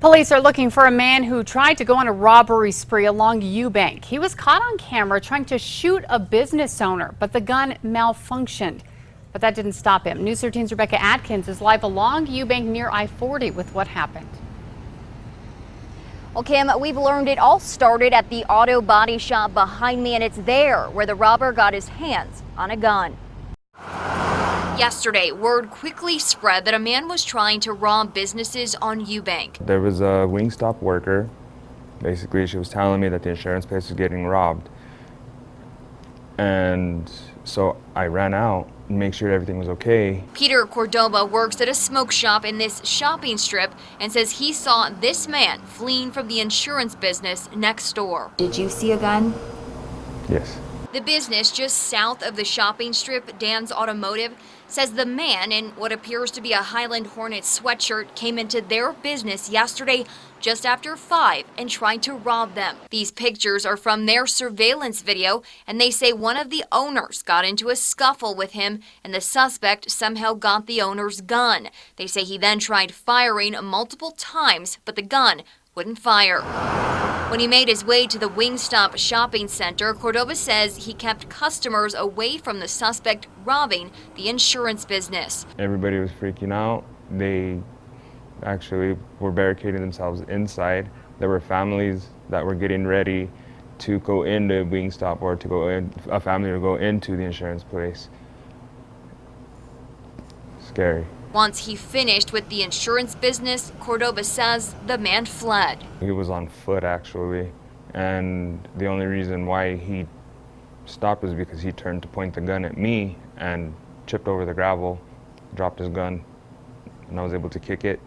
Police are looking for a man who tried to go on a robbery spree along Eubank. He was caught on camera trying to shoot a business owner, but the gun malfunctioned. But that didn't stop him. News 13's Rebecca Atkins is live along Eubank near I-40 with what happened. Well, Kim, we've learned it all started at the auto body shop behind me, and it's there where the robber got his hands on a gun. Yesterday, word quickly spread that a man was trying to rob businesses on Eubank. There was a Wingstop worker. Basically, she was telling me that the insurance place was getting robbed. And so I ran out and make sure everything was okay. Peter Cordoba works at a smoke shop in this shopping strip and says he saw this man fleeing from the insurance business next door. Did you see a gun? Yes. The business just south of the shopping strip, Dan's Automotive, says the man in what appears to be a Highland Hornets sweatshirt came into their business yesterday just after 5 and tried to rob them. These pictures are from their surveillance video, and they say one of the owners got into a scuffle with him and the suspect somehow got the owner's gun. They say he then tried firing multiple times, but the gun wouldn't fire. When he made his way to the Wingstop shopping center, Cordoba says he kept customers away from the suspect robbing the insurance business. Everybody was freaking out. They actually were barricading themselves inside. There were families that were getting ready to go into Wingstop or to go in, a family to go into the insurance place. Scary. Once he finished with the insurance business, Cordoba says the man fled. He was on foot actually, and the only reason why he stopped was because he turned to point the gun at me and tripped over the gravel, dropped his gun, and I was able to kick it.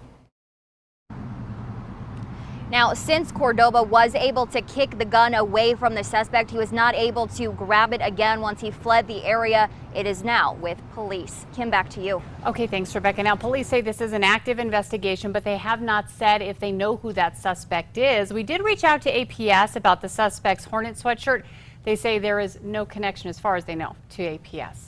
Now, since Cordoba was able to kick the gun away from the suspect, he was not able to grab it again once he fled the area. It is now with police. Kim, back to you. Okay, thanks, Rebecca. Now, police say this is an active investigation, but they have not said if they know who that suspect is. We did reach out to APS about the suspect's Hornet sweatshirt. They say there is no connection, as far as they know, to APS.